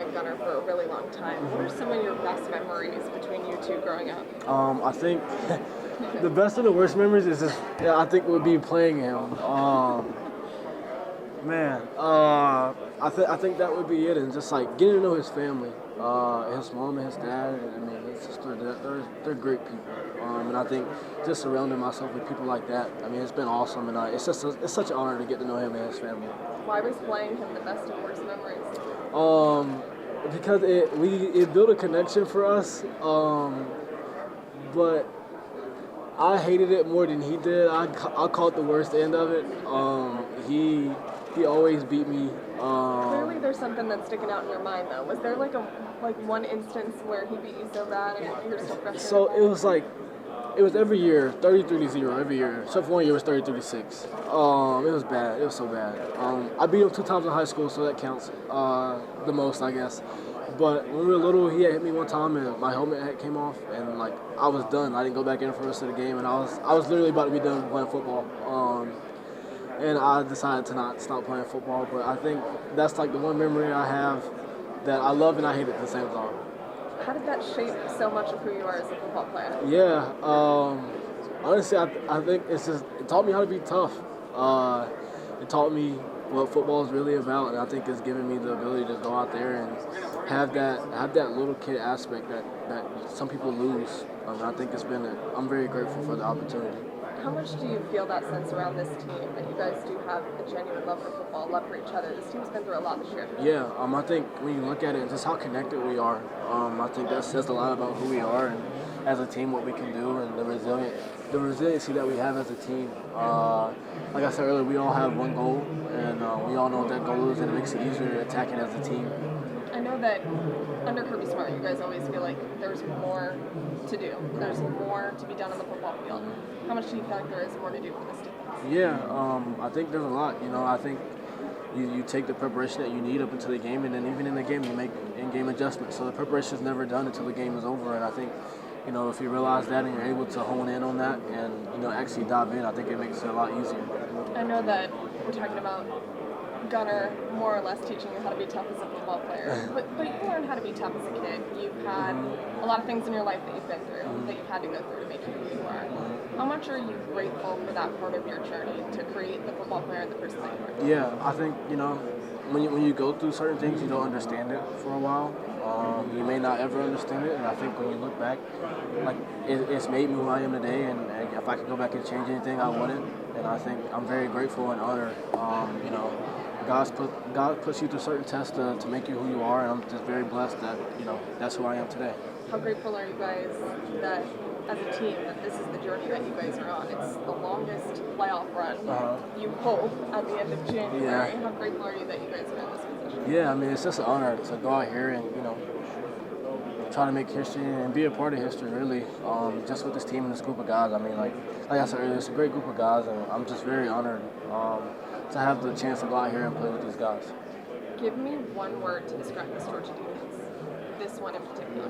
known Gunner for a really long time. What are some of your best memories between you two growing up? I think the best and the worst memories is just, I think would be playing him. I think that would be it, and just like getting to know his family, his mom and his dad, and I mean his sister. They're great people, and I think just surrounding myself with people like that. I mean, it's been awesome, and it's such an honor to get to know him and his family. Why was playing him the best and worst memories? Because it built a connection for us, but I hated it more than he did. I caught the worst end of it. He always beat me. Clearly, there's something that's sticking out in your mind, though. Was there like one instance where he beat you so bad and you're still frustrated? So it was every year, 33-0 every year. Except for one year, it was 33-6. It was bad. It was so bad. I beat him 2 times in high school, so that counts the most, I guess. But when we were little, he had hit me one time, and my helmet came off, and like I was done. I didn't go back in for the rest of the game, and I was literally about to be done playing football. And I decided to not stop playing football. But I think that's like the one memory I have that I love and I hate at the same time. How did that shape so much of who you are as a football player? Yeah, honestly, I think it taught me how to be tough. It taught me what football is really about, and I think it's given me the ability to go out there and have that little kid aspect that some people lose. I think I'm very grateful for the opportunity. How much do you feel that sense around this team, that you guys do have a genuine love for football, love for each other? This team's been through a lot this year. Yeah, I think when you look at it, just how connected we are, I think that says a lot about who we are and as a team what we can do and the resiliency that we have as a team. Like I said earlier, we all have one goal, and we all know what that goal is, and it makes it easier to attack it as a team. I know that under Kirby Smart, you guys always feel like there's more to do. There's more to be done on the football field. How much do you feel like there is more to do for this team? Yeah, I think there's a lot. I think you take the preparation that you need up until the game, and then even in the game, you make in-game adjustments. So the preparation is never done until the game is over, and I think if you realize that and you're able to hone in on that and actually dive in, I think it makes it a lot easier. I know that we're talking about Gunner more or less teaching you how to be tough as a football player, but you learned how to be tough as a kid. You've had a lot of things in your life that you've been through, that you've had to go through to make you who you are. How much are you grateful for that part of your journey to create the football player and the person that you are? Yeah, I think when you go through certain things, you don't understand it for a while. You may not ever understand it, and I think when you look back, like it's made me who I am today, and if I could go back and change anything, I wouldn't. And I think I'm very grateful and honored. God puts you through certain tests to make you who you are, and I'm just very blessed that that's who I am today. How grateful are you guys that as a team that this is the journey that you guys are on? It's the longest playoff run. You hope at the end of January. Yeah. How grateful are you that you guys are in this position? Yeah, I mean it's just an honor to go out here and try to make history and be a part of history, really, just with this team and this group of guys. I mean, like I said earlier, it's a great group of guys, and I'm just very honored to have the chance to go out here and play with these guys. Give me one word to describe this Georgia defense, this one in particular.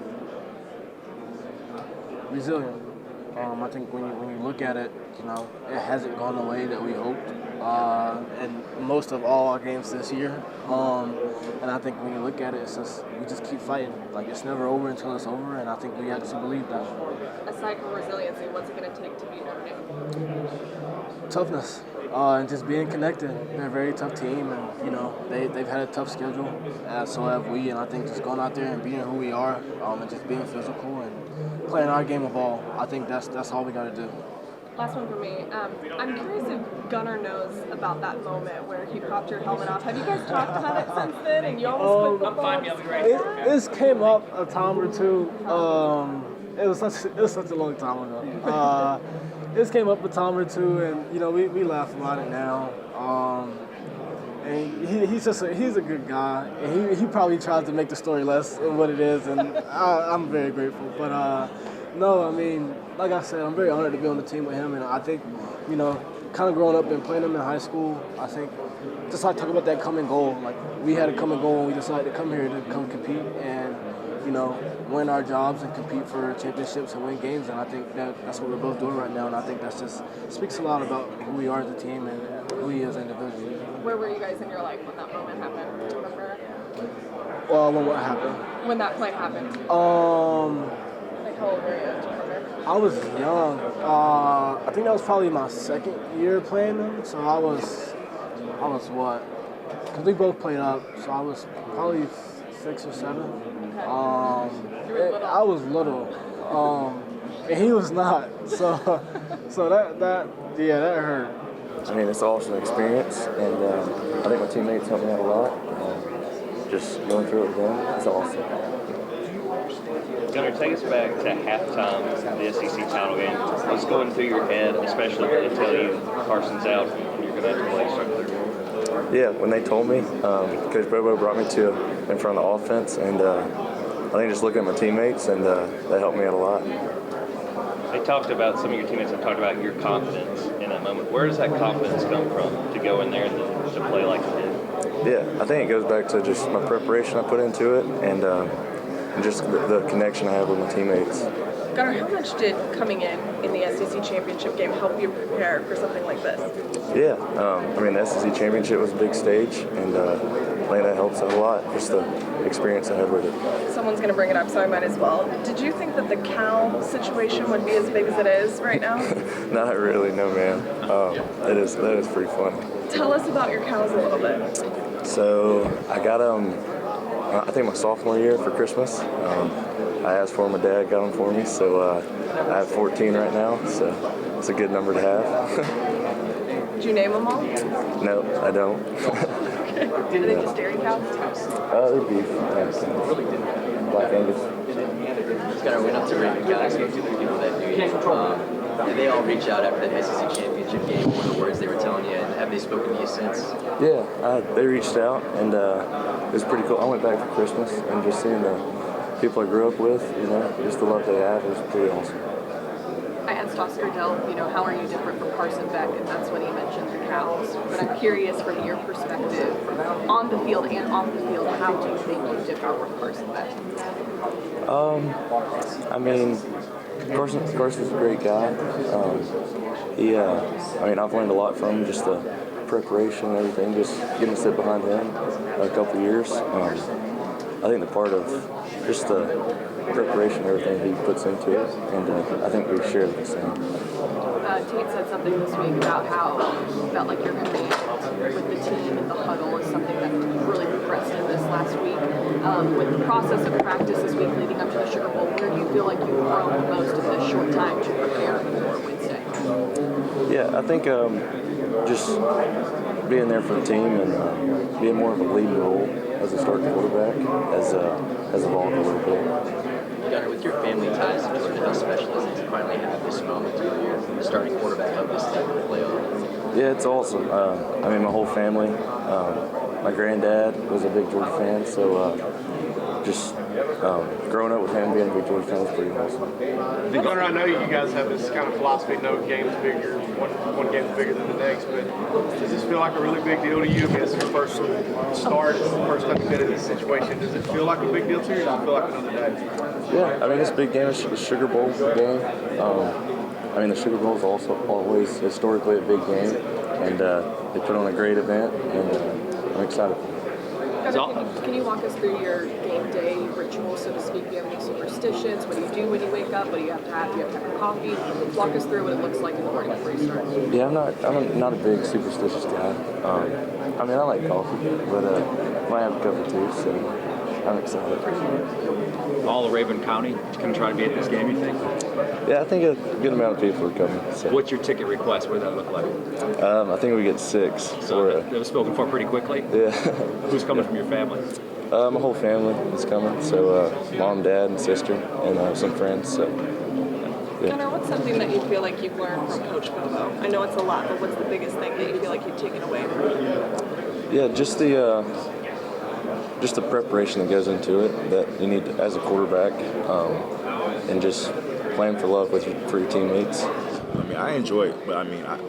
Resilient. I think when you look at it, it hasn't gone the way that we hoped, and most of all our games this year. And I think when you look at it, we just keep fighting. Like it's never over until it's over, and I think we actually believe that. Aside from resiliency, what's it going to take to beat Notre Dame? Toughness. And just being connected. They're a very tough team, and they've had a tough schedule, so have we. And I think just going out there and being who we are, and just being physical and playing our game of ball, I think that's all we got to do. Last one for me. I'm curious if Gunner knows about that moment where he popped your helmet off. Have you guys talked about it since then? And you almost quit football? I'm fine. Yeah, I'll be right This came up a time or two. It was such a long time ago. This came up a time or two, and we laugh about it now. And he's a good guy, and he probably tries to make the story less than what it is, and I'm very grateful. But no, I mean, like I said, I'm very honored to be on the team with him, and I think kind of growing up and playing him in high school, I think just like talk about that common goal. Like we had a common goal, and we decided to come here to come compete and win our jobs and compete for championships and win games. And I think that's what we're both doing right now. And I think that's just speaks a lot about who we are as a team and who he is individually. Where were you guys in your life when that moment happened? Do you remember? When what happened? When that play happened? Like how old were you? Do you remember? I was young. I think that was probably my second year playing them. So I was what? Because we both played up, so I was probably 6 or 7. Okay. I was little, and he was not. So that hurt. I mean, it's an awesome experience, and I think my teammates helped me out a lot. Just going through it with them, it's awesome. Gunnar, take us back to halftime of the SEC title game. What's going through your head, especially when they tell you Carson's out and you're going to have to play starting? Yeah, when they told me, Coach Bobo brought me in front of the offense, and I think just looking at my teammates, and that helped me out a lot. They talked about, some of your teammates have talked about your confidence in that moment. Where does that confidence come from to go in there and to play like you did? Yeah, I think it goes back to just my preparation I put into it, and just the connection I have with my teammates. Gunnar, how much did coming in the SEC championship game help you prepare for something like this? Yeah, I mean, the SEC championship was a big stage, and I think that helps out a lot, just the experience I had with it. Someone's going to bring it up, so I might as well. Did you think that the Cal situation would be as big as it is right now? Not really, no, man. That is pretty funny. Tell us about your cows a little bit. So I got I think my sophomore year for Christmas. I asked for them, my dad got them for me, so I have 14 right now, so it's a good number to have. Did you name them all? No, I don't. Are they just dairy cows? They're beef. Black Angus. Gunnar went up to Raven County, spoke to the people that knew you. Did they all reach out after the SEC championship game? What were the words they were telling you, and have they spoken to you since? Yeah, they reached out, and it was pretty cool. I went back for Christmas, and just seeing the people I grew up with, just the love they have, was pretty awesome. I asked Oscar Delp, how are you different from Carson Beck, and that's when he mentioned the cows. But I'm curious from your perspective, on the field and off the field, how do you think you differ from Carson Beck? I mean, Carson's a great guy. I've learned a lot from him, just the preparation and everything, just getting to sit behind him a couple years. I think the part of just the preparation, everything he puts into it, and I think we share the same. Tate said something this week about how he felt like your command with the team and the huddle is something that really progressed in this last week. With the process of practice this week leading up to the Sugar Bowl, where do you feel like you've grown the most in this short time to prepare for Wednesday? Yeah, I think just being there for the team and being more of a leading role as a starting quarterback has evolved a little bit. Gunnar, with your family ties to Georgia, how special is it to finally have this moment where you're the starting quarterback of this type of playoff? Yeah, it's awesome. My whole family, my granddad was a big Georgia fan, so just growing up with him being a big Georgia fan was pretty awesome. Gunnar, I know you guys have this kind of philosophy, no game's bigger, one game's bigger than the next, but does this feel like a really big deal to you? I mean, it's your first start, it's the first time you've been in this situation. Does it feel like a big deal to you, or does it feel like another day? Yeah, it's a big game. It's a Sugar Bowl game. The Sugar Bowl is also always historically a big game, and they put on a great event, and I'm excited for it. Can you walk us through your game day ritual, so to speak? Do you have any superstitions? What do you do when you wake up? What do you have to have? Do you have to have coffee? Walk us through what it looks like in the morning before you start. Yeah, I'm not a big superstitious guy. I like coffee, but I might have a cup or two, so I'm excited. All of Raven County can try to be at this game, you think? Yeah, I think a good amount of people are coming. So. What's your ticket request? What does that look like? I think we get 6. So that was spoken for pretty quickly? Yeah. Who's coming from your family? My whole family is coming. So mom, dad, and sister, and some friends. So. Yeah. Gunnar, what's something that you feel like you've learned from Coach Bobo? I know it's a lot, but what's the biggest thing that you feel like you've taken away from him? Yeah, just the preparation that goes into it that you need to, as a quarterback, and just playing for love for your teammates. I enjoy it, but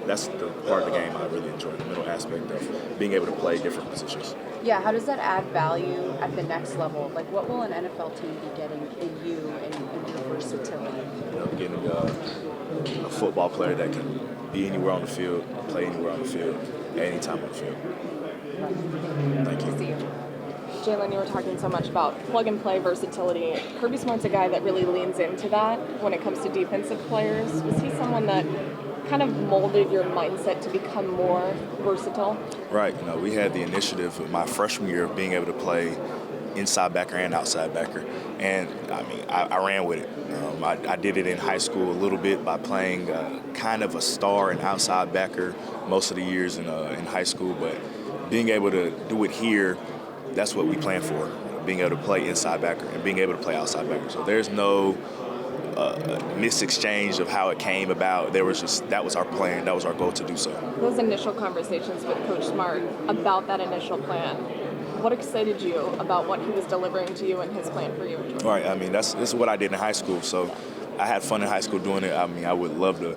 that's the part of the game I really enjoy, the middle aspect of being able to play different positions. Yeah, how does that add value at the next level? Like, what will an NFL team be getting in you and your versatility? Getting a football player that can be anywhere on the field, play anywhere on the field, at any time on the field. Thank you. Jalon, you were talking so much about plug-and-play versatility. Kirby Smart's a guy that really leans into that when it comes to defensive players. Was he someone that kind of molded your mindset to become more versatile? Right. We had the initiative of my freshman year of being able to play inside backer and outside backer. And, I ran with it. I did it in high school a little bit by playing kind of a star and outside backer most of the years in high school. But being able to do it here, that's what we plan for, being able to play inside backer and being able to play outside backer. So there's no misexchange of how it came about. That was our plan. That was our goal to do so. Those initial conversations with Coach Smart about that initial plan, what excited you about what he was delivering to you and his plan for you? Right. This is what I did in high school. So I had fun in high school doing it. I would love to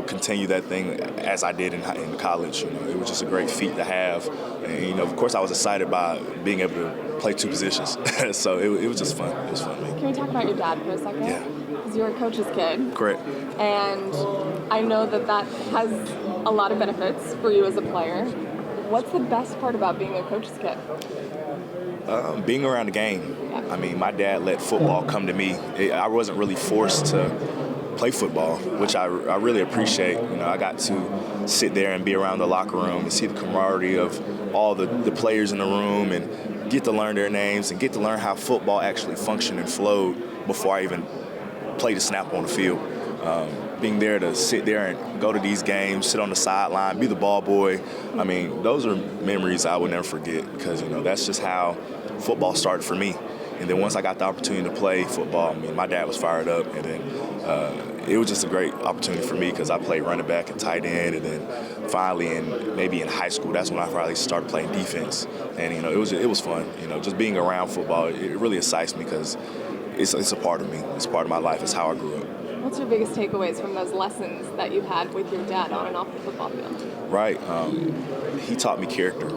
continue that thing as I did in college. It was just a great feat to have. And, of course, I was excited by being able to play two positions. So it was just fun. It was fun. Can we talk about your dad for a second? Yeah. Because you're a coach's kid. Correct. And I know that has a lot of benefits for you as a player. What's the best part about being a coach's kid? Being around the game. My dad let football come to me. I wasn't really forced to play football, which I really appreciate. I got to sit there and be around the locker room and see the camaraderie of all the players in the room and get to learn their names and get to learn how football actually functioned and flowed before I even played a snap on the field. Being there to sit there and go to these games, sit on the sideline, be the ball boy. Those are memories I will never forget because, that's just how football started for me. And then once I got the opportunity to play football, my dad was fired up. And then it was just a great opportunity for me because I played running back and tight end. And then finally, maybe in high school, that's when I finally started playing defense. And, it was fun. Just being around football, it really excites me because it's a part of me. It's part of my life. It's how I grew up. What's your biggest takeaways from those lessons that you had with your dad on and off the football field? Right. He taught me character.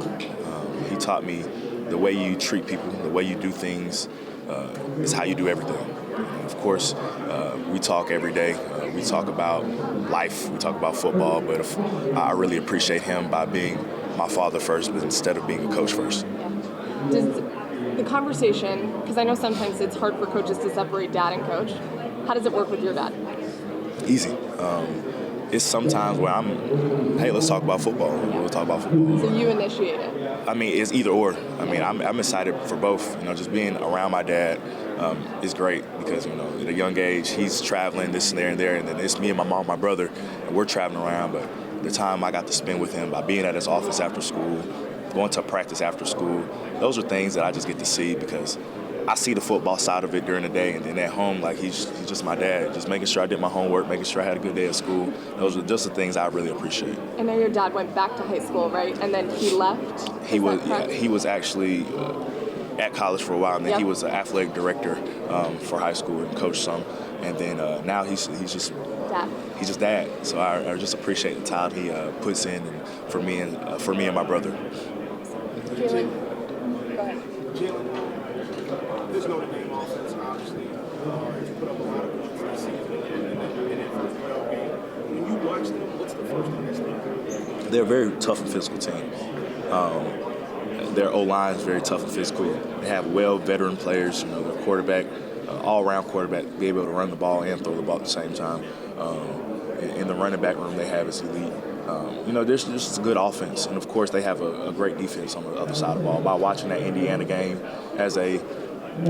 He taught me the way you treat people, the way you do things is how you do everything. Of course, we talk every day. We talk about life. We talk about football. But I really appreciate him by being my father first instead of being a coach first. Yeah. Does the conversation, because I know sometimes it's hard for coaches to separate dad and coach, how does it work with your dad? Easy. It's sometimes where hey, let's talk about football. We'll talk about football. So you initiate it? It's either or. I'm excited for both. Just being around my dad is great because, at a young age, he's traveling this and there, and then it's me and my mom, my brother, and we're traveling around. But the time I got to spend with him by being at his office after school, going to practice after school, those are things that I just get to see because I see the football side of it during the day, and then at home, he's just my dad, just making sure I did my homework, making sure I had a good day at school. Those are just the things I really appreciate. I know your dad went back to high school, right? And then he left? He was actually at college for a while, and then he was an athletic director for high school and coached some. And then now he's just dad. He's just dad. So I just appreciate the time he puts in for me and my brother. Jalon, go ahead. This Notre Dame offense, obviously, you put up a lot of points this season in that first playoff game. When you watch them, what's the first thing that's like? They're a very tough and physical team. Their O-line is very tough and physical. They have veteran players. Their quarterback, all-around quarterback, be able to run the ball and throw the ball at the same time. In the running back room they have is elite. There's just a good offense. And, of course, they have a great defense on the other side of the ball. By watching that Indiana game as a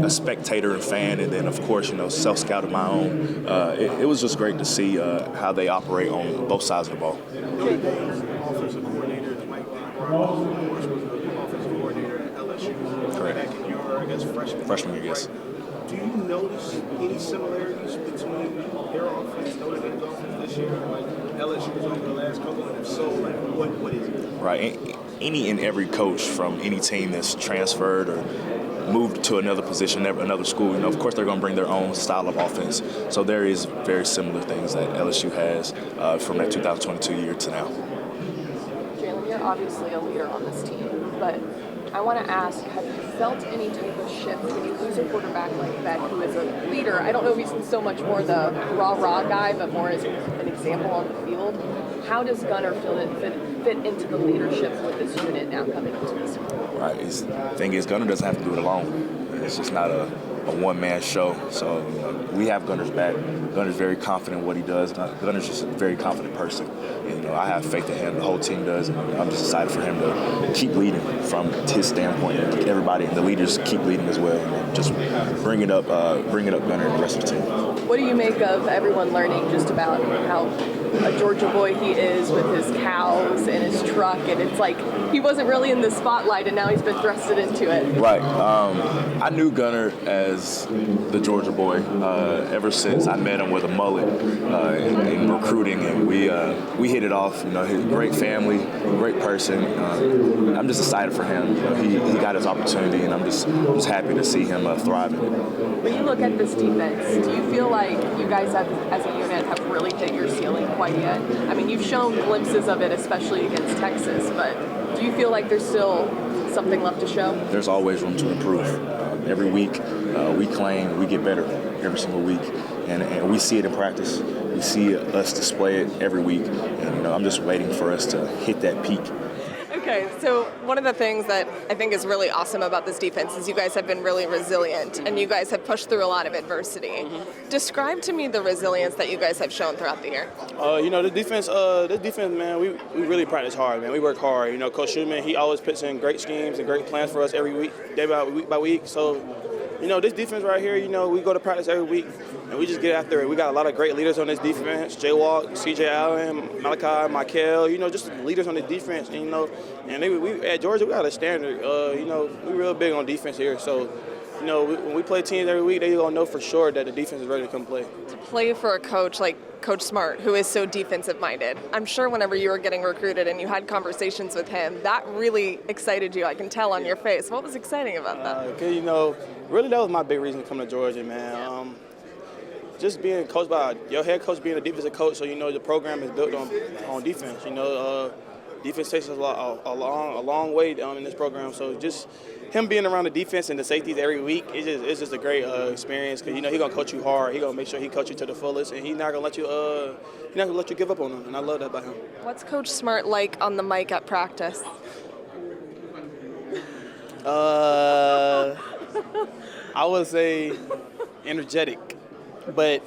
spectator and fan, and then, of course, self-scouted my own, it was just great to see how they operate on both sides of the ball. Offensive coordinator, Mike Brown, of course, was the offensive coordinator at LSU. Correct. Back in your, freshman year, yes. Do you notice any similarities between their offense, Notre Dame's offense this year, like LSU's over the last couple, and if so, what is it? Right. Any and every coach from any team that's transferred or moved to another position, another school, of course they're going to bring their own style of offense. So there is very similar things that LSU has from that 2022 year to now. Jalon, you're obviously a leader on this team, but I want to ask, have you felt any type of shift when you lose use a quarterback like that who is a leader? I don't know if he's so much more the rah-rah guy, but more as an example on the field. How does Gunner fit into the leadership with this unit now coming into this? Right. The thing is, Gunner doesn't have to do it alone. It's just not a one-man show. So we have Gunner's back. Gunner's very confident in what he does. Gunner's just a very confident person. And, I have faith in him. The whole team does. And I'm just excited for him to keep leading from his standpoint. And everybody and the leaders keep leading as well. And just bringing up Gunner and the rest of the team. What do you make of everyone learning just about how a Georgia boy he is with his cows and his truck, and it's like he wasn't really in the spotlight and now he's been thrusted into it? Right. I knew Gunner as the Georgia boy ever since I met him with a mullet in recruiting, and we hit it off. He's a great family, great person. I'm just excited for him. He got his opportunity, and I'm just happy to see him thriving. When you look at this defense, do you feel like you guys as a unit have really hit your ceiling quite yet? I mean, you've shown glimpses of it, especially against Texas, but do you feel like there's still something left to show? There's always room to improve. Every week, we claim we get better every single week, and we see it in practice. We see us display it every week, and I'm just waiting for us to hit that peak. Okay, so one of the things that I think is really awesome about this defense is you guys have been really resilient, and you guys have pushed through a lot of adversity. Mm-hmm. Describe to me the resilience that you guys have shown throughout the year. This defense, man, we really practice hard, man. We work hard. Coach Schumann, he always puts in great schemes and great plans for us every week, week by week. So, this defense right here, we go to practice every week, and we just get after it. We got a lot of great leaders on this defense: Jay Walk, CJ Allen, Malaki, Michael. Just leaders on the defense. And we at Georgia, we got a standard. We real big on defense here. So, when we play teams every week, they're gonna know for sure that the defense is ready to come play. To play for a coach like Coach Smart, who is so defensive-minded, I'm sure whenever you were getting recruited and you had conversations with him, that really excited you. I can tell on your face. What was exciting about that? Because, really that was my big reason to come to Georgia, man. Just being coached by your head coach, being a defensive coach, so the program is built on defense. Defense takes us a long way in this program. So just him being around the defense and the safeties every week, it's just a great experience. Because he's gonna coach you hard. He's gonna make sure he coach you to the fullest, and he's not gonna let you give up on him. And I love that about him. What's Coach Smart like on the mic at practice? I would say energetic, but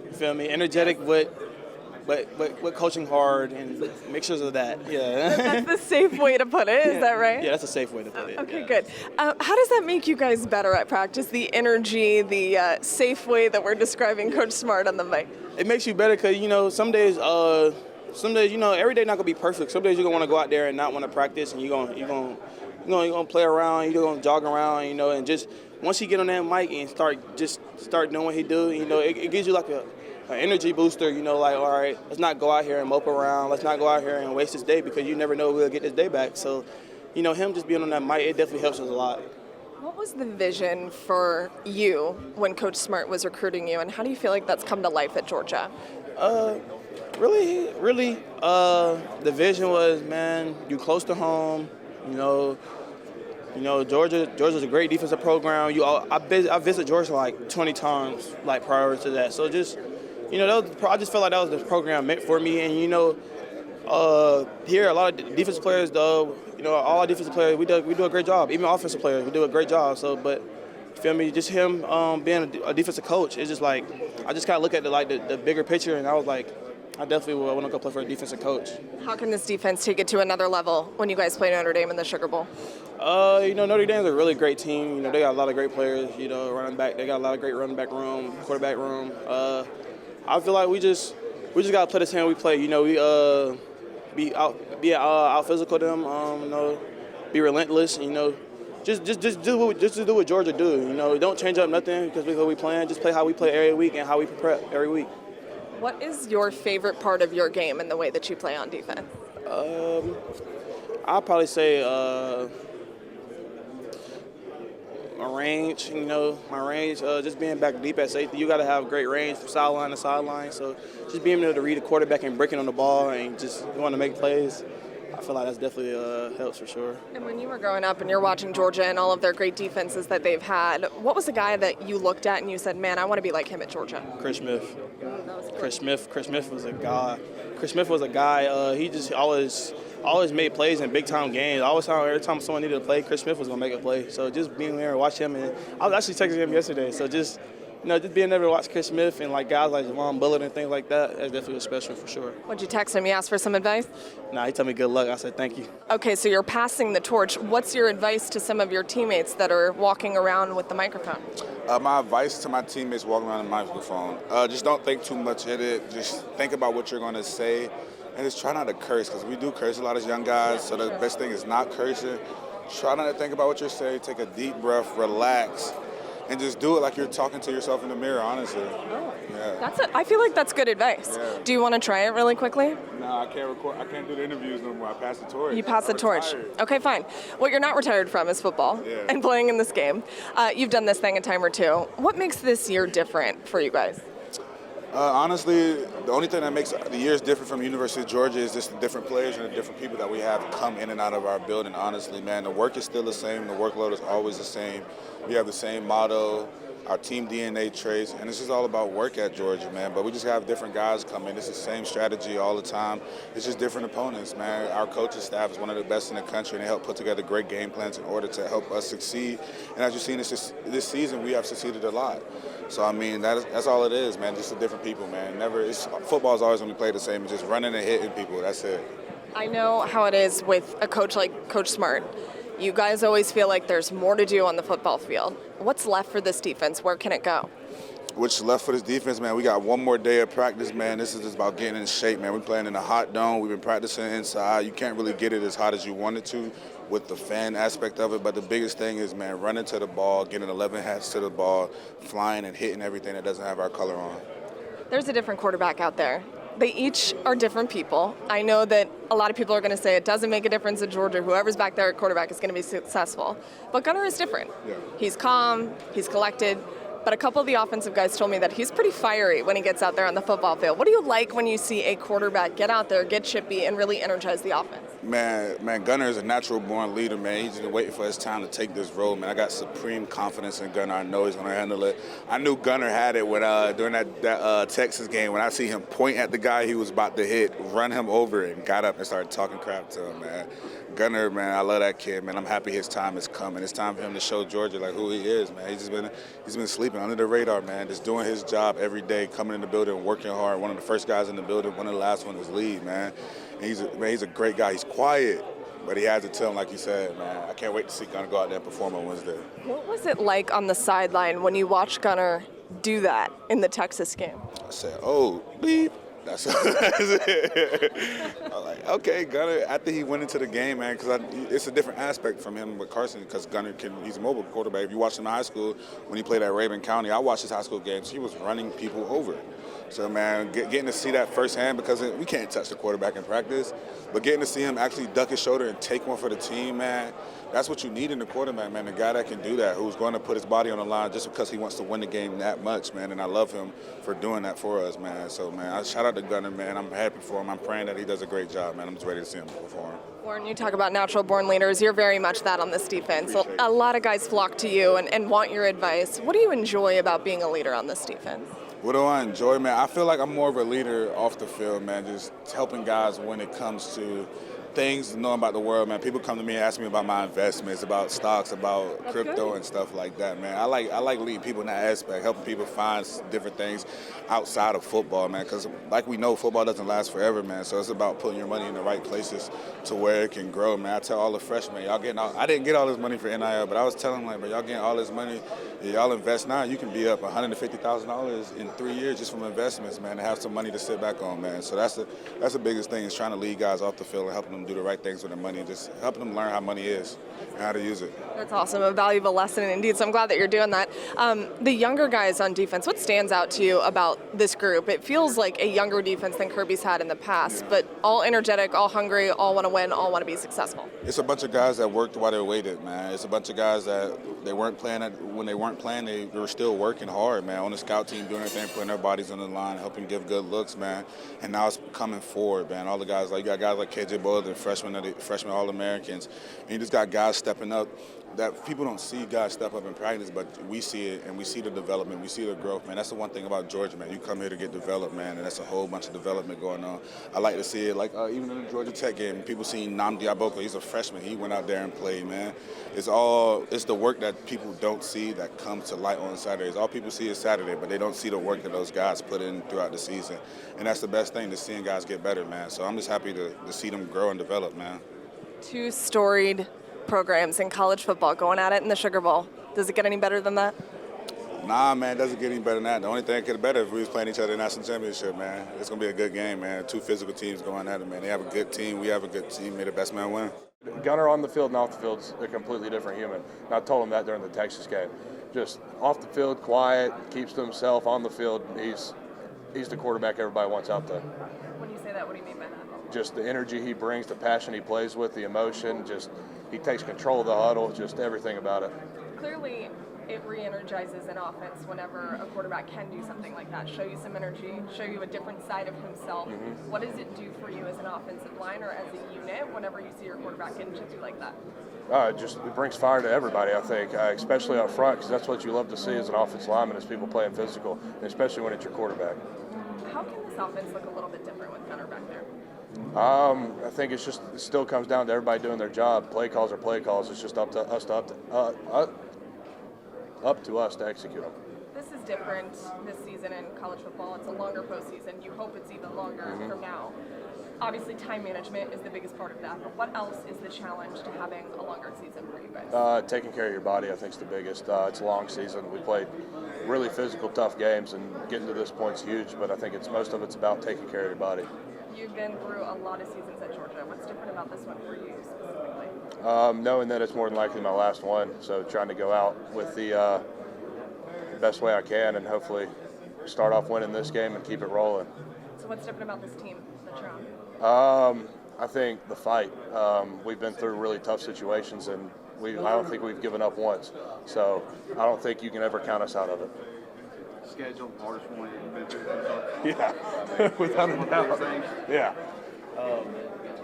you feel me? Energetic, but coaching hard and mixtures of that. Yeah. That's the safe way to put it. Is that right? Yeah, that's a safe way to put it. Okay, yeah. good. How does that make you guys better at practice? The energy, the safe way that we're describing Coach Smart on the mic. It makes you better because some days, every day not gonna be perfect. Some days you're gonna want to go out there and not want to practice, and you're gonna play around, you're gonna jog around, and just once you get on that mic and start knowing what he do, it gives you like an energy booster. Like, all right, let's not go out here and mope around. Let's not go out here and waste this day because you never know we'll get this day back. So, him just being on that mic, it definitely helps us a lot. What was the vision for you when Coach Smart was recruiting you, and how do you feel like that's come to life at Georgia? Really, the vision was, man, you close to home. Georgia's a great defensive program. I visited Georgia like 20 times, like prior to that. So just, I just felt like that was the program meant for me. And here a lot of defensive players, though, all our defensive players, we do a great job. Even offensive players, we do a great job. So, but you feel me? Just him being a defensive coach, it's just like I just kind of look at the bigger picture, and I was like, I definitely want to go play for a defensive coach. How can this defense take it to another level when you guys play Notre Dame in the Sugar Bowl? Notre Dame's a really great team. They got a lot of great players. Running back, they got a lot of great running back room, quarterback room. I feel like we just got to play the team we play. Be out physical them. Be relentless. Just do what Georgia do. Don't change up nothing because we playing. Just play how we play every week and how we prep every week. What is your favorite part of your game and the way that you play on defense? I'll probably say my range, my range, just being back deep at safety. You got to have great range from sideline to sideline. So just being able to read the quarterback and breaking on the ball and just want to make plays. I feel like that's definitely helps for sure. And when you were growing up and you're watching Georgia and all of their great defenses that they've had, what was the guy that you looked at and you said, man, I want to be like him at Georgia? Chris Smith. That was Chris Smith was a guy. Chris Smith was a guy. He just always made plays in big time games. Every time someone needed to play, Chris Smith was gonna make a play. So just being there and watch him, and I was actually texting him yesterday. So just being there to watch Chris Smith and like guys like Jalon Walker and things like that, that definitely was special for sure. What'd you text him? You asked for some advice? Nah, he told me good luck. I said thank you. Okay, so you're passing the torch. What's your advice to some of your teammates that are walking around with the microphone? My advice to my teammates walking around the microphone, just don't think too much in it. Just think about what you're going to say, and just try not to curse, because we do curse a lot as young guys, so the best thing is not cursing. Try not to think about what you're saying. Take a deep breath, relax, and just do it like you're talking to yourself in the mirror, honestly. Yeah. I feel like that's good advice. Yeah. Do you want to try it really quickly? No, I can't record. I can't do the interviews no more. I passed the torch. You passed the torch. Okay, fine. What you're not retired from is football and playing in this game. You've done this thing a time or two. What makes this year different for you guys? Honestly, the only thing that makes the years different from University of Georgia is just the different players and the different people that we have come in and out of our building. Honestly, man, the work is still the same. The workload is always the same. We have the same motto, our team DNA traits, and it's just all about work at Georgia, man. But we just have different guys come in. It's the same strategy all the time. It's just different opponents, man. Our coaching staff is one of the best in the country, and they help put together great game plans in order to help us succeed. And as you've seen this season, we have succeeded a lot. So, I mean, that's all it is, man, just the different people, man. Football is always going to be played the same. It's just running and hitting people. That's it. I know how it is with a coach like Coach Smart. You guys always feel like there's more to do on the football field. What's left for this defense? Where can it go? What's left for this defense, man? We got one more day of practice, man. This is just about getting in shape, man. We're playing in a hot dome. We've been practicing inside. You can't really get it as hot as you want it to with the fan aspect of it. But the biggest thing is, man, running to the ball, getting 11 hats to the ball, flying and hitting everything that doesn't have our color on. There's a different quarterback out there. They each are different people. I know that a lot of people are going to say it doesn't make a difference at Georgia. Whoever's back there at quarterback is going to be successful. But Gunner is different. Yeah. He's calm, he's collected. But a couple of the offensive guys told me that he's pretty fiery when he gets out there on the football field. What do you like when you see a quarterback get out there, get chippy, and really energize the offense? Man, Gunner is a natural-born leader, man. He's just waiting for his time to take this role, man. I got supreme confidence in Gunner. I know he's going to handle it. I knew Gunner had it when during that Texas game when I see him point at the guy he was about to hit, run him over, and got up and started talking crap to him, man. Gunner, man, I love that kid, man. I'm happy his time is coming. It's time for him to show Georgia like who he is, man. He's been sleeping under the radar, man. Just doing his job every day, coming in the building, working hard. One of the first guys in the building, one of the last ones is lead, man. And he's a great guy. He's quiet, but he has it to him, like you said, man. I can't wait to see Gunner go out there and perform on Wednesday. What was it like on the sideline when you watched Gunner do that in the Texas game? I said, oh, beep. That's it. I'm like, okay, Gunner. After he went into the game, man, because it's a different aspect from him with Carson, because Gunner he's a mobile quarterback. If you watched him in high school when he played at Raven County, I watched his high school games. He was running people over. So, man, getting to see that firsthand, because we can't touch the quarterback in practice, but getting to see him actually duck his shoulder and take one for the team, man, that's what you need in the quarterback, man, the guy that can do that, who's going to put his body on the line just because he wants to win the game that much, man, and I love him for doing that for us, man. So, man, I shout out to Gunner, man. I'm happy for him. I'm praying that he does a great job, man. I'm just ready to see him perform. Warren, you talk about natural-born leaders. You're very much that on this defense. A lot of guys flock to you and want your advice. What do you enjoy about being a leader on this defense? What do I enjoy, man? I feel like I'm more of a leader off the field, man, just helping guys when it comes to things, knowing about the world, man. People come to me and ask me about my investments, about stocks, about crypto and stuff like that, man. I like leading people in that aspect, helping people find different things outside of football, man, because like we know, football doesn't last forever, man, so it's about putting your money in the right places to where it can grow, man. I tell all the freshmen, y'all getting I didn't get all this money for NIL, but I was telling them, like, but y'all getting all this money, y'all invest now, you can be up $150,000 in 3 years just from investments, man, and have some money to sit back on, man. So that's the biggest thing, is trying to lead guys off the field and helping them do the right things with their money and just helping them learn how money is and how to use it. That's awesome. A valuable lesson indeed. So I'm glad that you're doing that. The younger guys on defense, what stands out to you about this group? It feels like a younger defense than Kirby's had in the past, but all energetic, all hungry, all want to win, all want to be successful. It's a bunch of guys that worked while they waited, man. It's a bunch of guys that they weren't playing. When they weren't playing, they were still working hard, man, on the scout team, doing everything, putting their bodies on the line, helping give good looks, man. And now it's coming forward, man. All the guys, like you got guys like KJ Bolden, and freshman All-Americans. And you just got guys stepping up that people don't see guys step up in practice, but we see it, and we see the development, we see the growth, man. That's the one thing about Georgia, man. You come here to get developed, man, and that's a whole bunch of development going on. I like to see it, like even in the Georgia Tech game, people seen Nam Diaboko. He's a freshman. He went out there and played, man. It's the work that people don't see that comes to light on Saturdays. All people see is Saturday, but they don't see the work that those guys put in throughout the season. And that's the best thing, to seeing guys get better, man. So I'm just happy to see them grow and develop, man. 2 storied programs in college football going at it in the Sugar Bowl. Does it get any better than that? Nah, man, it doesn't get any better than that. The only thing that could get better if we was playing each other in the national championship, man. It's going to be a good game, man. 2 physical teams going at it, man. They have a good team. We have a good team. May the best man win. Gunner on the field and off the field is a completely different human. And I told him that during the Texas game. Just off the field, quiet, keeps to himself. On the field, he's the quarterback everybody wants out there. When you say that, what do you mean by that? Just the energy he brings, the passion he plays with, the emotion, just he takes control of the huddle, just everything about it. Clearly, it re-energizes an offense whenever a quarterback can do something like that, show you some energy, show you a different side of himself. Mm-hmm. What does it do for you as an offensive line or as a unit whenever you see your quarterback getting chippy like that? It brings fire to everybody, I think, especially up front, because that's what you love to see as an offensive lineman, is people playing physical, and especially when it's your quarterback. How can this offense look a little bit different with Gunner back there? I think it still comes down to everybody doing their job. Play calls are play calls. It's just up to us to execute them. This is different this season in college football. It's a longer postseason. You hope it's even longer from now. Obviously, time management is the biggest part of that. But what else is the challenge to having a longer season for you guys? Taking care of your body, I think, is the biggest. It's a long season. We played really physical, tough games, and getting to this point's huge. But I think most of it's about taking care of your body. You've been through a lot of seasons at Georgia. What's different about this one for you specifically? Knowing that it's more than likely my last one, so trying to go out with the best way I can and hopefully start off winning this game and keep it rolling. So what's different about this team that you're on? I think the fight. We've been through really tough situations, and I don't think we've given up once. So I don't think you can ever count us out of it. Schedule, hardest one you've been through? Yeah, without a doubt. Yeah.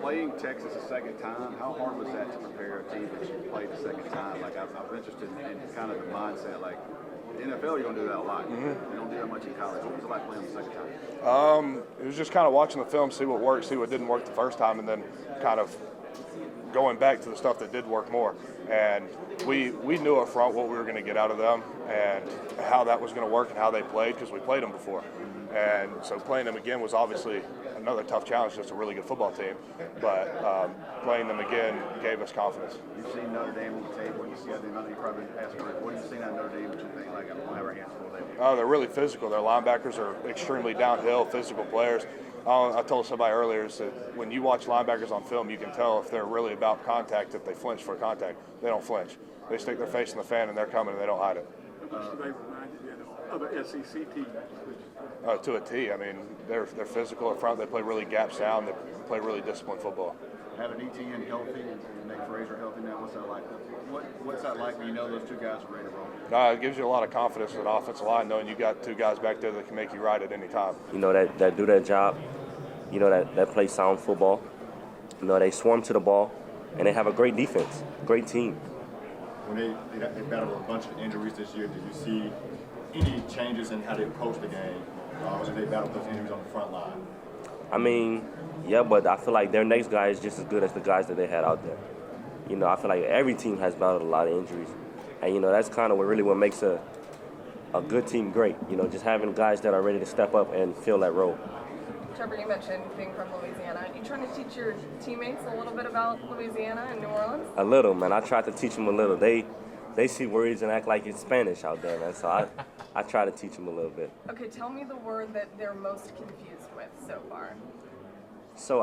Playing Texas a second time, how hard was that to prepare a team that you played the second time? Like, I'm interested in kind of the mindset. Like, the NFL, you're going to do that a lot. You don't do that much in college. What was it like playing the second time? It was just kind of watching the film, see what worked, see what didn't work the first time, and then kind of going back to the stuff that did work more. And we knew up front what we were going to get out of them and how that was going to work and how they played, because we played them before. And so playing them again was obviously another tough challenge, just a really good football team. But playing them again gave us confidence. You've seen Notre Dame on the tape. When you see other, you probably ask what do you see at Notre Dame that you think, like, I'm going to have our hands full of them? Oh, they're really physical. Their linebackers are extremely downhill, physical players. I told somebody earlier that when you watch linebackers on film, you can tell if they're really about contact, if they flinch for contact. They don't flinch. They stick their face in the fan and they're coming and they don't hide it. They reminded you of other SEC teams. To a T. I mean, they're physical up front. They play really gaps down. They play really disciplined football. Having ETN healthy and Nick Fraser healthy now, what's that like? What's that like when you know those two guys are ready to roll? It gives you a lot of confidence as an offensive line, knowing you got two guys back there that can make you right at any time. You know, that do their job. You know, that play sound football. You know, they swarm to the ball, and they have a great defense, great team. When they battled a bunch of injuries this year, did you see any changes in how they approach the game when they battled those injuries on the front line? I mean, yeah, but I feel like their next guy is just as good as the guys that they had out there. You know, I feel like every team has battled a lot of injuries. And, you know, that's kind of what makes a good team great. You know, just having guys that are ready to step up and fill that role. Trevor, you mentioned being from Louisiana. Are you trying to teach your teammates a little bit about Louisiana and New Orleans? A little, man. I tried to teach them a little. They see words and act like it's Spanish out there, man. So I try to teach them a little bit. Okay, tell me the word that they're most confused with so far. So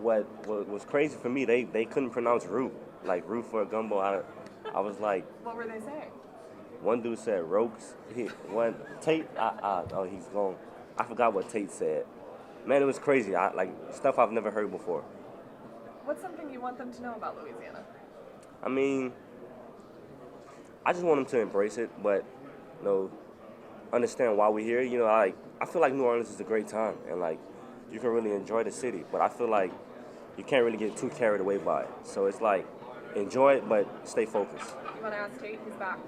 what was crazy for me, they couldn't pronounce roux, like roux for a gumbo. I was like, what were they saying? One dude said roques. Tate, oh, he's gone. I forgot what Tate said. Man, it was crazy. Like stuff I've never heard before. What's something you want them to know about Louisiana? I mean, I just want them to embrace it, but you know, understand why we're here. You know, I feel like New Orleans is a great time, and like you can really enjoy the city. But I feel like you can't really get too carried away by it. So it's like, enjoy it, but stay focused. You want to ask Tate? He's back.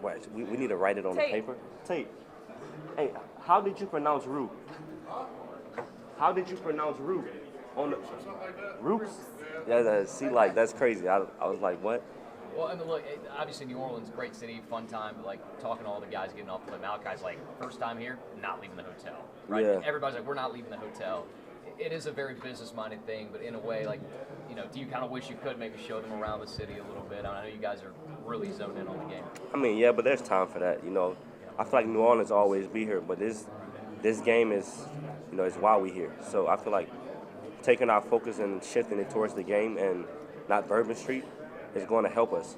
What, we need to write it on the Tate. paper? Tate, hey, how did you pronounce Roop? How did you pronounce Roop? On the Roops? Yeah, see, like, that's crazy. I was like, what? Well, I mean, look, obviously New Orleans, great city, fun time, but like talking to all the guys getting off the plane. Malachi's like, first time here, not leaving the hotel, right? Yeah. Everybody's like, we're not leaving the hotel. It is a very business-minded thing, but in a way, like, you know, do you kind of wish you could maybe show them around the city a little bit? I know you guys are really zoned in on the game. I mean, yeah, but there's time for that, you know. I feel like New Orleans will always be here, but this game is, you know, it's why we here. So I feel like taking our focus and shifting it towards the game and not Bourbon Street is going to help us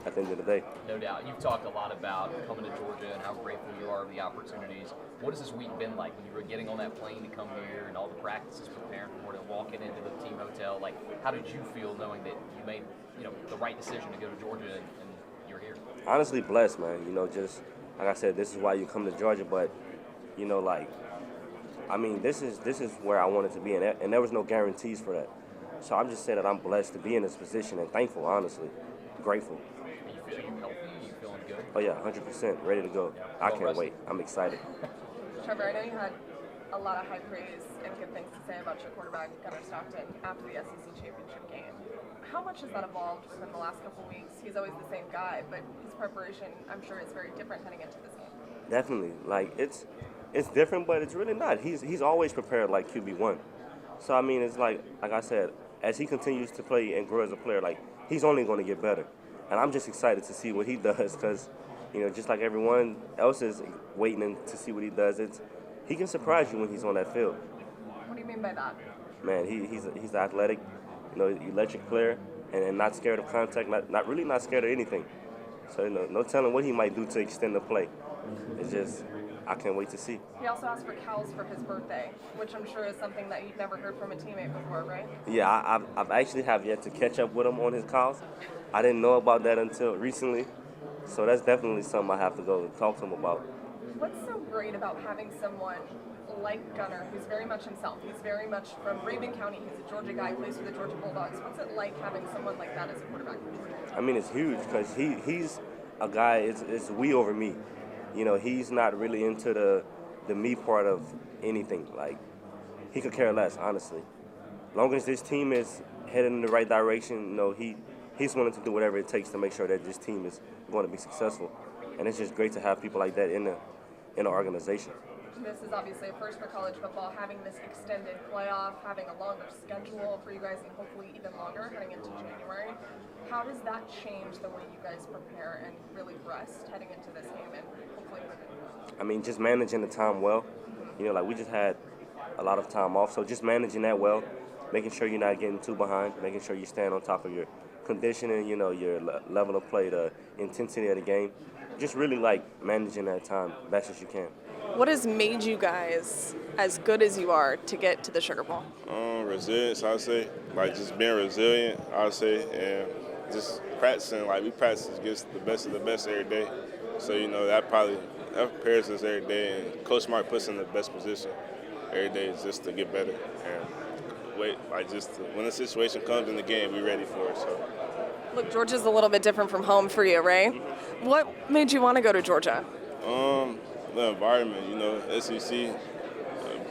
at the end of the day. No doubt. You've talked a lot about coming to Georgia and how grateful you are for the opportunities. What has this week been like when you were getting on that plane to come here and all the practices preparing for it and walking into the team hotel? Like, how did you feel knowing that you made, you know, the right decision to go to Georgia and you're here? Honestly blessed, man. You know, just like I said, this is why you come to Georgia, but, you know, like, I mean, this is where I wanted to be, and there was no guarantees for that. So I'm just saying that I'm blessed to be in this position and thankful, honestly, grateful. Are you healthy? Are you feeling good? Oh yeah, 100%, ready to go. I can't wait. I'm excited. Trevor, I know you had a lot of high praise and good things to say about your quarterback, Gunnar Stockton, after the SEC championship game. How much has that evolved within the last couple of weeks? He's always the same guy, but his preparation, I'm sure, is very different heading into this game. Definitely, like it's different, but it's really not. He's always prepared like QB1. So I mean, it's like I said, as he continues to play and grow as a player, like he's only going to get better. And I'm just excited to see what he does because, you know, just like everyone else is waiting to see what he does, he can surprise you when he's on that field. What do you mean by that? Man, he's athletic, you know, electric player, and not scared of contact, not scared of anything. So, you know, no telling what he might do to extend the play. It's just, I can't wait to see. He also asked for cows for his birthday, which I'm sure is something that you've never heard from a teammate before, right? Yeah, I've actually have yet to catch up with him on his calls. I didn't know about that until recently, so that's definitely something I have to go talk to him about. What's so great about having someone like Gunnar, who's very much himself? He's very much from Raven County. He's a Georgia guy, plays for the Georgia-Bulldogs. What's it like having someone like that as a quarterback for Georgia? I mean, it's huge because he's a guy, it's we over me. You know, he's not really into the me part of anything. Like, he could care less, honestly. As long as this team is heading in the right direction, you know, he's willing to do whatever it takes to make sure that this team is going to be successful. And it's just great to have people like that in the organization. This is obviously a first for college football, having this extended playoff, having a longer schedule for you guys, and hopefully even longer heading into January. How does that change the way you guys prepare and really rest heading into this game and hopefully win it? I mean, just managing the time well. You know, like we just had a lot of time off, so just managing that well, making sure you're not getting too behind, making sure you stand on top of your conditioning, you know, your level of play, the intensity of the game. Just really like managing that time best as you can. What has made you guys as good as you are to get to the Sugar Bowl? Resilience, I would say. Like just being resilient, I would say, and just practicing. Like we practice against the best of the best every day. So, you know, that prepares us every day, and Coach Mark puts us in the best position every day just to get better. And wait, like when the situation comes in the game, we're ready for it. So. Look, Georgia's a little bit different from home for you, right? What made you want to go to Georgia? The environment, you know, SEC,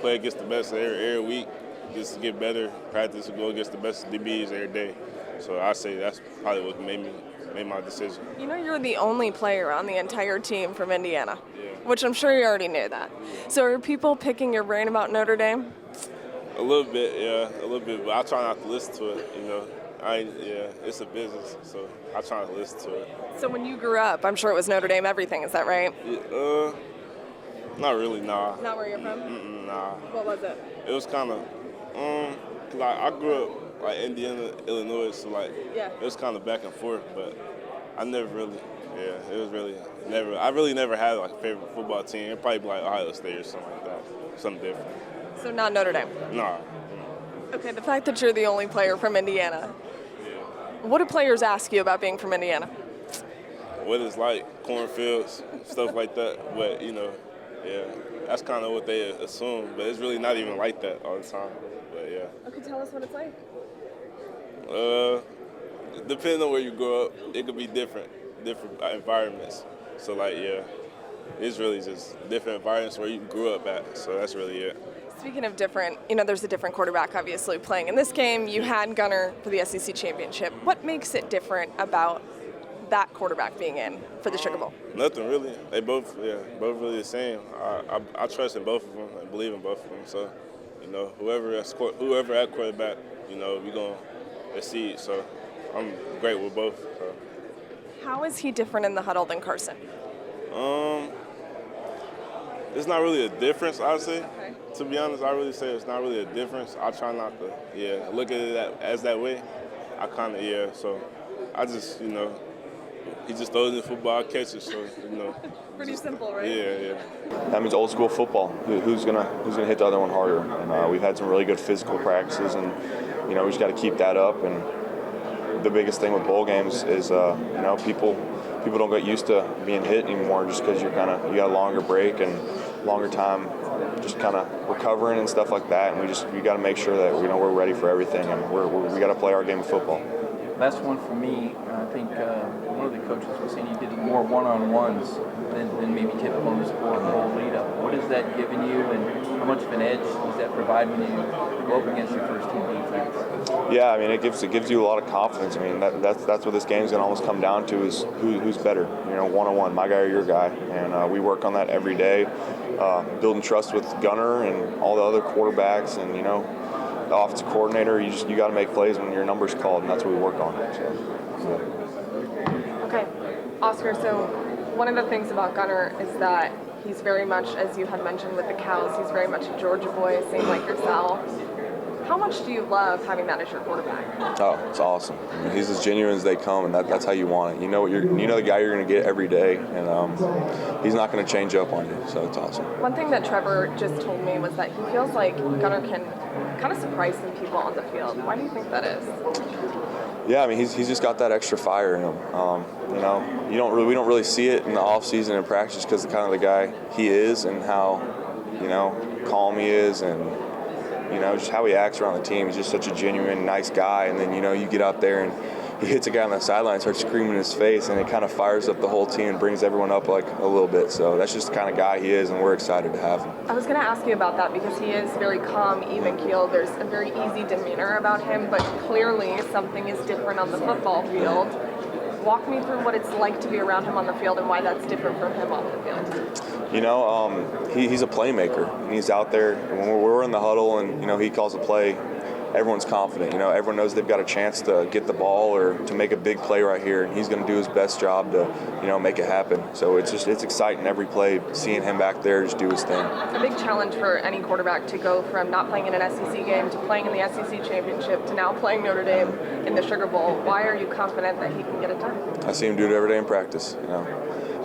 play against the best every week, just to get better, practice to go against the best DBs every day. So I say that's probably what made my decision. You know, you're the only player on the entire team from Indiana, which I'm sure you already knew that. So are people picking your brain about Notre Dame? A little bit, yeah, a little bit, but I try not to listen to it, you know. It's a business, so I try not to listen to it. So when you grew up, I'm sure it was Notre Dame everything, is that right? Yeah, not really, nah. Not where you're from? Nah. What was it? It was kind of, like I grew up like Indiana, Illinois, so like it was kind of back and forth, but I never really, it was really never. I really never had like a favorite football team. It'd probably be like Ohio State or something like that, something different. So not Notre Dame? Nah. Okay, the fact that you're the only player from Indiana, what do players ask you about being from Indiana? What it's like, cornfields, stuff like that, but you know, that's kind of what they assume, but it's really not even like that all the time, but yeah. Okay, tell us what it's like. Depending on where you grow up, it could be different environments. So like, yeah, it's really just different environments where you grew up at. So that's really it. Speaking of different, there's a different quarterback obviously playing in this game. You had Gunner for the SEC championship. What makes it different about that quarterback being in for the Sugar Bowl? Nothing really. They both really the same. I trust in both of them and believe in both of them. So, whoever at quarterback, we're gonna exceed. So I'm great with both. So. How is he different in the huddle than Carson? It's not really a difference, I would say. Okay. To be honest, I really say it's not really a difference. I try not to, look at it as that way. I kind of, so I just, he just throws in the football, I catch it, so, Pretty simple, right? Yeah. That means old school football. Who's gonna hit the other one harder? And we've had some really good physical practices, and, we just got to keep that up. And the biggest thing with bowl games is, people don't get used to being hit anymore just because you got a longer break and longer time just kind of recovering and stuff like that. And we got to make sure that we're ready for everything, and we got to play our game of football. Last one for me. I think one of the coaches was saying you did more one-on-ones than maybe typical in the sport bowl lead-up. What has that given you, and how much of an edge does that provide when you go up against your first team defense? Yeah, I mean, it gives you a lot of confidence. I mean, that's what this game's going to almost come down to is who's better, one-on-one, my guy or your guy. And we work on that every day, building trust with Gunner and all the other quarterbacks, and, the offensive coordinator. You got to make plays when your number's called, and that's what we work on. So. Okay, Oscar, so one of the things about Gunner is that he's very much, as you had mentioned with the Cows, he's very much a Georgia boy, same like yourself. How much do you love having that as your quarterback? Oh, it's awesome. I mean, he's as genuine as they come, and that's how you want it. You know the guy you're going to get every day, and he's not going to change up on you. So it's awesome. One thing that Trevor just told me was that he feels like Gunner can kind of surprise some people on the field. Why do you think that is? Yeah, I mean, he's just got that extra fire in him. We don't really see it in the off season and practice because of kind of the guy he is and how, calm he is, and just how he acts around the team. He's just such a genuine, nice guy. And then, you get out there and he hits a guy on the sideline, starts screaming in his face, and it kind of fires up the whole team and brings everyone up like a little bit. So that's just the kind of guy he is, and we're excited to have him. I was going to ask you about that because he is very calm, even-keeled. There's a very easy demeanor about him, but clearly something is different on the football field. Walk me through what it's like to be around him on the field and why that's different from him off the field. He's a playmaker, and he's out there. When we're in the huddle and, he calls a play, everyone's confident. Everyone knows they've got a chance to get the ball or to make a big play right here, and he's going to do his best job to, make it happen. So it's exciting every play, seeing him back there just do his thing. A big challenge for any quarterback to go from not playing in an SEC game to playing in the SEC championship to now playing Notre Dame in the Sugar Bowl. Why are you confident that he can get it done? I see him do it every day in practice.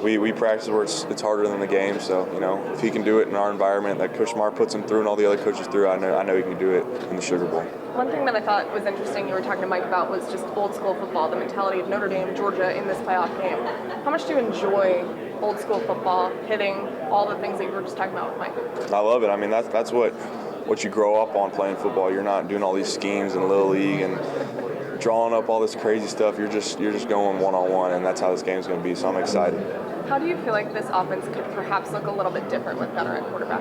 We practice where it's harder than the game, so if he can do it in our environment that Coach Smart puts him through and all the other coaches through, I know he can do it in the Sugar Bowl. One thing that I thought was interesting you were talking to Mike about was just old school football, the mentality of Notre Dame, Georgia in this playoff game. How much do you enjoy old school football, hitting, all the things that you were just talking about with Mike? I love it. I mean, that's what you grow up on playing football. You're not doing all these schemes in Little League and drawing up all this crazy stuff. You're just going one-on-one, and that's how this game's going to be, so I'm excited. How do you feel like this offense could perhaps look a little bit different with Gunner at quarterback?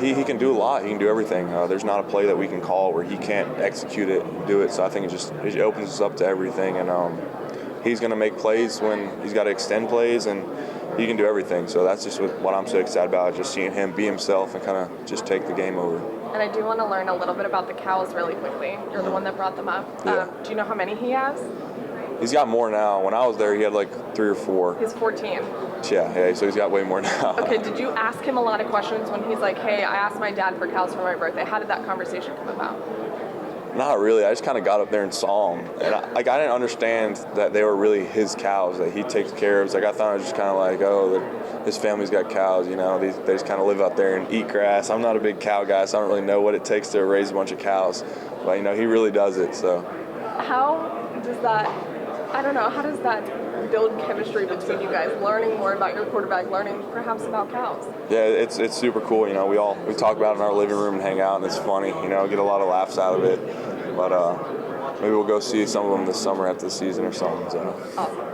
He can do a lot. He can do everything. There's not a play that we can call where he can't execute it and do it. So I think it opens us up to everything. And he's going to make plays when he's got to extend plays, and he can do everything. So that's just what I'm so excited about, just seeing him be himself and kind of just take the game over. And I do want to learn a little bit about the Cows really quickly. You're the one that brought them up. Yeah. Do you know how many he has? He's got more now. When I was there, he had like 3 or 4. He's 14. Yeah, so he's got way more now. Okay, did you ask him a lot of questions when he's like, hey, I asked my dad for cows for my birthday? How did that conversation come about? Not really. I just kind of got up there and saw him. And I didn't understand that they were really his cows that he takes care of. Like, I thought it was just kind of like, his family's got cows, they just kind of live out there and eat grass. I'm not a big cow guy, so I don't really know what it takes to raise a bunch of cows. But, he really does it, so. How does that build chemistry between you guys, learning more about your quarterback, learning perhaps about Cal's? Yeah, it's super cool. You know, we talk about it in our living room and hang out, and it's funny. You know, get a lot of laughs out of it. But maybe we'll go see some of them this summer after the season or something. So. Awesome.